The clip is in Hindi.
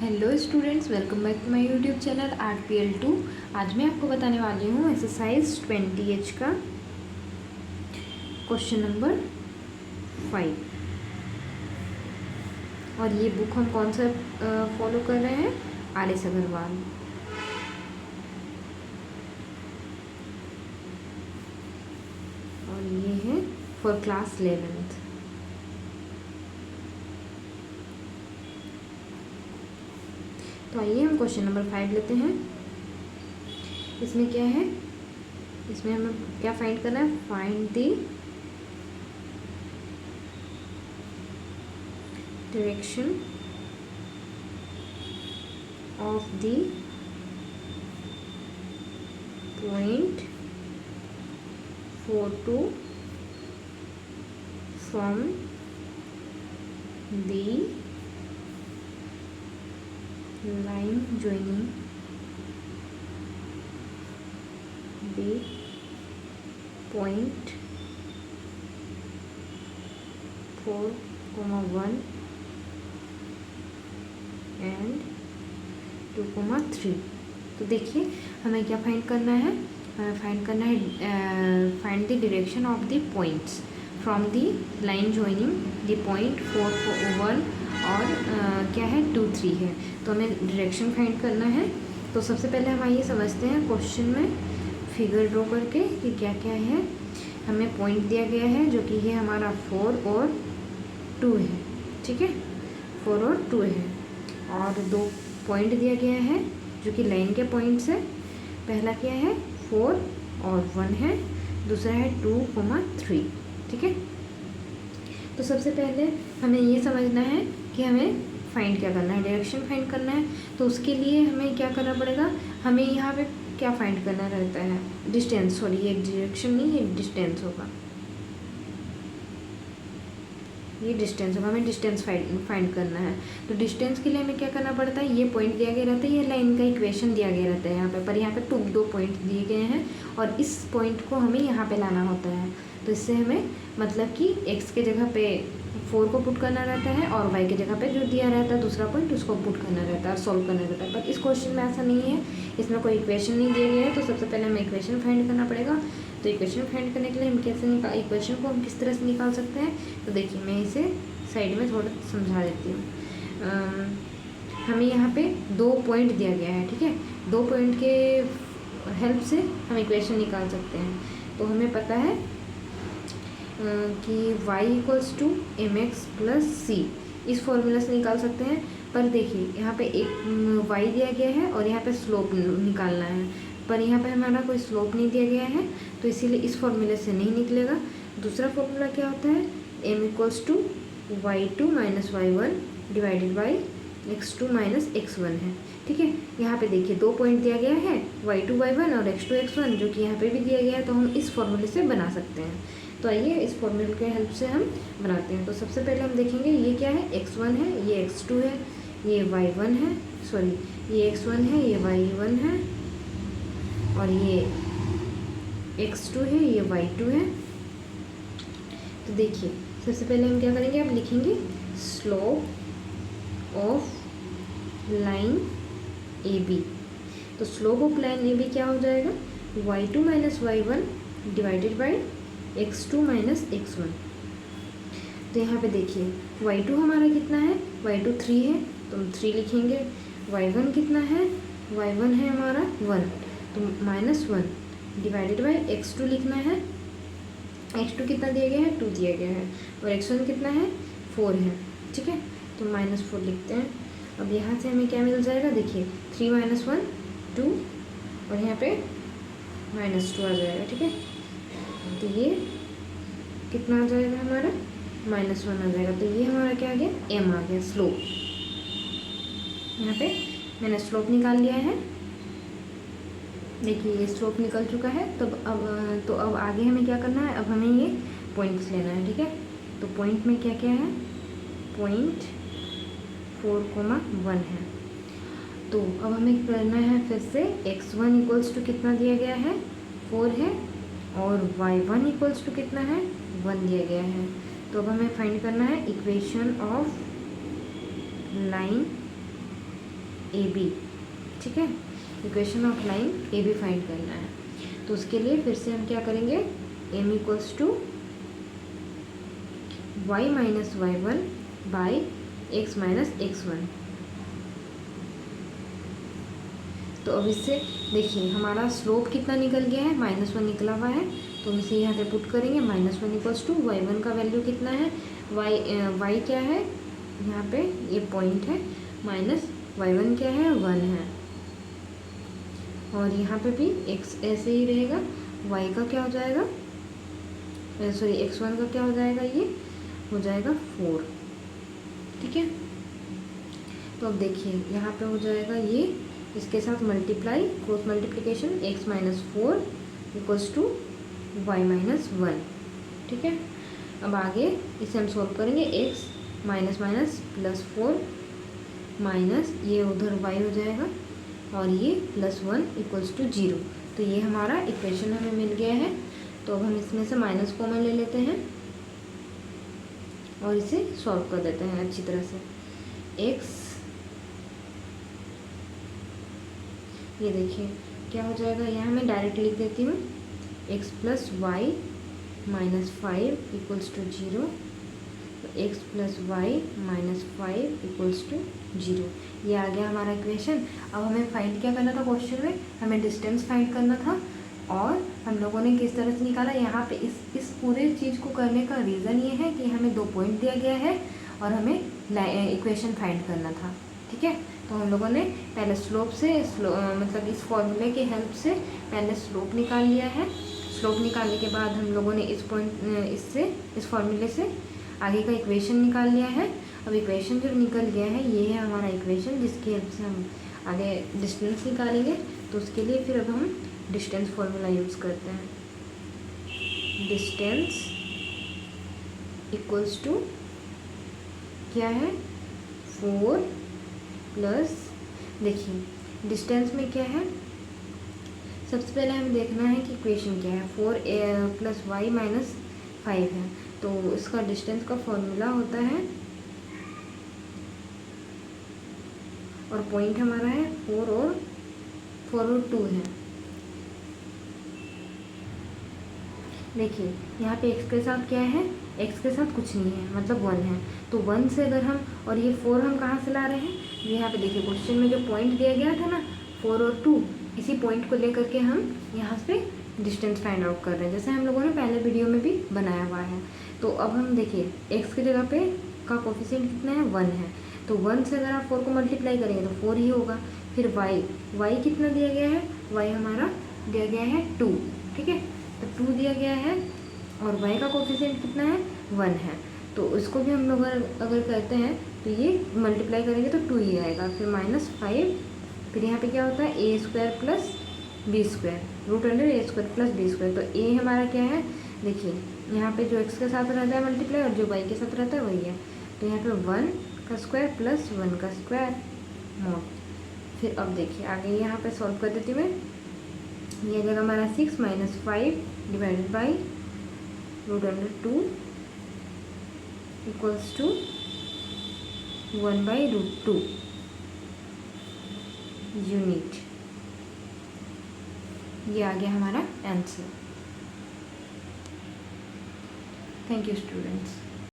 Hello students, welcome back to my YouTube channel RPL2। आज मैं आपको बताने वाली हूँ एक्सरसाइज 20H का क्वेश्चन नंबर 5। और ये बुक हम कौन सा फॉलो कर रहे हैं? RS अग्रवाल। और ये है फॉर क्लास 11th। तो आइए हम क्वेश्चन नंबर 5 लेते हैं। इसमें क्या है? इसमें हमें क्या फाइंड करना है? Find the direction of the point 4 from the line joining the point 4, 1 and 2, 3। तो देखिए हमें क्या फाइंड करना है? हमें फाइंड करना है find the direction of the points from the line joining the point 4, 1 और क्या है 2, 3 है। तो हमें डायरेक्शन फाइंड करना है। तो सबसे पहले हम आइए समझते हैं क्वेश्चन में फिगर ड्रॉ करके कि क्या क्या है। हमें पॉइंट दिया गया है जो कि ये हमारा 4 और 2 है, ठीक है। 4 और 2 है और 2 पॉइंट दिया गया है जो कि लाइन के पॉइंट्स है। पहला क्या है? 4 और 1 है, दूसरा है 2, 3, ठीक है। तो सबसे पहले हमें ये समझना है कि हमें फाइंड क्या करना है, डायरेक्शन फाइंड करना है। तो उसके लिए हमें क्या करना पड़ेगा? हमें यहाँ पे क्या फाइंड करना रहता है? डिस्टेंस। सॉरी, ये डायरेक्शन नहीं, ये डिस्टेंस होगा। ये डिस्टेंस होगा, हमें डिस्टेंस फाइंड करना है। तो डिस्टेंस के लिए हमें क्या करना पड़ता है? ये पॉइंट दिया गया रहता है, ये लाइन का इक्वेशन दिया गया रहता है यहाँ पे। पर यहाँ पे 2 पॉइंट दिए गए हैं और इस पॉइंट को हमें यहाँ पे लाना होता है। तो इससे हमें मतलब कि x के जगह पे 4 को पुट करना रहता है और y के जगह पे जो दिया रहता है दूसरा पॉइंट उसको पुट करना रहता है और सॉल्व करना रहता है। पर इस क्वेश्चन में ऐसा नहीं है, इसमें कोई इक्वेशन नहीं दिया गया है। तो सबसे पहले हमें इक्वेशन फाइंड करना पड़ेगा। तो इक्वेशन फाइंड करने के लिए हम कैसे इक्वेशन को हम किस तरह से निकाल सकते हैं? तो देखिए मैं इसे साइड में थोड़ा समझा देती हूँ। हमें यहाँ पे 2 पॉइंट दिया गया है, ठीक है। 2 पॉइंट के हेल्प से हम इक्वेशन निकाल सकते हैं। तो हमें पता है कि y = mx + c, इस फॉर्मूला से निकाल सकते हैं। पर देखिए यहाँ पे एक y दिया गया है और यहाँ पे स्लोप निकालना है, पर यहाँ पे हमारा कोई स्लोप नहीं दिया गया है, तो इसीलिए इस फॉर्मूले से नहीं निकलेगा। दूसरा फॉर्मूला क्या होता है? m = y2 - y1 / x2 - x1 है, ठीक है। यहाँ पे देखिए 2 पॉइंट दिया गया है, y2 y1 और x2 x1, जो कि यहाँ पे भी दिया गया है। तो हम इस फॉर्मूले से बना सकते हैं। तो आइए इस फॉर्मूले के हेल्प से हम बनाते हैं। तो सबसे पहले हम देखेंगे ये क्या है? x1 है, ये x2 है, ये y1 है, सॉरी ये x1 है, ये y1 है और ये x2 है, ये y2 है। तो देखिए सबसे पहले हम क्या करेंगे? अब लिखेंगे स्लोप ऑफ लाइन AB। तो स्लोप ऑफ लाइन AB क्या हो जाएगा? y2 - y1 / x2 - x1। तो यहाँ पे देखिए y2 हमारा कितना है? y2 3 है, तो हम 3 लिखेंगे। y1 कितना है? y1 है हमारा 1, तो -1 / x2 लिखना है। x2 कितना दिया गया है? 2 दिया गया है और x1 कितना है? 4 है, ठीक है। तो -4 लिखते हैं। अब यहाँ से हमें क्या मिल जाएगा? देखिए 3 - 1 2 और यहाँ पे -2 आ जाएगा, ठीक है। तो ये कितना आ जाएगा हमारा? -1 आ जाएगा। तो ये हमारा क्या आ गया? m आ गया, स्लोप। यहाँ पे मैंने स्लोप निकाल लिया है। देखिए ये स्लोप निकल चुका है। तो अब आगे हमें क्या करना है? अब हमें ये पॉइंट्स लेना है, ठीक है। तो पॉइंट में क्या क्या है? पॉइंट 4, 1 है। तो अब हमें करना है फिर से x1 = कितना दिया गया है? 4 है और y1 = कितना है? 1 दिया गया है। तो अब हमें फाइंड करना है equation of line A B, ठीक है, equation of line A B find करना है। तो उसके लिए फिर से हम क्या करेंगे, M equals to Y minus Y one by X minus X one. तो अब इससे देखिए हमारा स्लोप कितना निकल गया है, -1 निकला हुआ है। तो हम इसे यहाँ पे पुट करेंगे, -1 इक्वल्स टू वाई वन का वैल्यू कितना है, वाई क्या है यहाँ पे, ये पॉइंट है, माइनस वाई वन क्या है, 1 है। और यहाँ पे भी एक्स ऐसे ही रहेगा, वाई का क्या हो जाएगा, सॉरी x1 का क्या हो जाएगा, ये हो जाएगा 4, ठीक है। तो अब देखिए यहाँ पे हो जाएगा ये, इसके साथ multiply, cross multiplication, x minus 4 equals to Y minus 1, ठीक है। अब आगे इसे हम सॉल्व करेंगे, x minus minus plus 4 minus ये उधर y हो जाएगा और ये +1 इक्वल्स टू 0। तो ये हमारा इक्वेशन हमें मिल गया है। तो अब हम इसमें से माइनस कॉमन ले लेते हैं और इसे सॉल्व कर देते हैं अच्छी तरह से। x, ये देखिए क्या हो जाएगा, यहाँ मैं डायरेक्ट लिख देती हूँ, x plus Y minus 5 equals to 0। तो x plus Y minus 5 equals to 0, ये आ गया हमारा इक्वेशन। अब हमें फाइंड क्या करना था, क्वेश्चन में हमें डिस्टेंस फाइंड करना था। और हम लोगों ने किस तरह से निकाला, यहाँ पे इस पूरे चीज़ को करने का रीज़न ये है कि हमें 2 पॉइंट दिया गया है और हमें इक्वेशन फाइंड करना था, ठीक है। तो हम लोगों ने पहले स्लोप से मतलब इस फॉर्मूले की हेल्प से पहले स्लोप निकाल लिया है। स्लोप निकालने के बाद हम लोगों ने इस फॉर्मूले से आगे का इक्वेशन निकाल लिया है। अब इक्वेशन जब निकल गया है, ये है हमारा इक्वेशन, जिसकी हेल्प से हम आगे डिस्टेंस निकालेंगे। तो उसके लिए फिर अब हम डिस्टेंस फॉर्मूला यूज़ करते हैं। डिस्टेंस इक्वल्स टू क्या है, 4 प्लस, देखिए डिस्टेंस में क्या है, सबसे पहले हमें देखना है कि इक्वेशन क्या है, 4 प्लस वाई माइनस 5 है। तो इसका डिस्टेंस का फॉर्मूला होता है, और पॉइंट हमारा है 4 और 2 है। देखिए यहाँ पे x के साथ क्या है, x के साथ कुछ नहीं है, मतलब 1 है। तो 1 से अगर हम, और ये 4 हम कहाँ से ला रहे हैं, यहाँ पे देखिए क्वेश्चन में जो पॉइंट दिया गया था ना 4 और 2, इसी पॉइंट को लेकर के हम यहाँ पे डिस्टेंस फाइंड आउट कर रहे हैं, जैसे हम लोगों ने पहले वीडियो में भी बनाया हुआ है। तो अब हम देखिए x की जगह पे का कोफिशिएंट कितना है, 1 है। तो 1 से अगर आप 4 को मल्टीप्लाई करेंगे तो 4 ही होगा। फिर y कितना दिया गया है, y हमारा दिया गया है 2, ठीक है। तो 2 दिया गया है और y का कोफिशिएंट कितना है, 1 है। तो इसको भी हम लोग अगर करते हैं तो ये मल्टीप्लाई करेंगे तो 2 ही आएगा। फिर -5, फिर यहाँ पे क्या होता है, a square plus B square, √a² plus B square. तो a हमारा क्या है, देखिए यहाँ पे जो x के साथ रहता है मल्टीप्लाई और जो y के साथ रहता है वही है। तो यहाँ पे 1 का स्क्वायर प्लस 1 का स्क्वायर मोड। फिर अब देखिए आगे यहाँ पे सॉल्व कर देती हूँ मैं। ये जगह हमारा 6 minus 5 divided by √2 equals to 1/√2 unit. ये आ गया हमारा आंसर। Thank you students.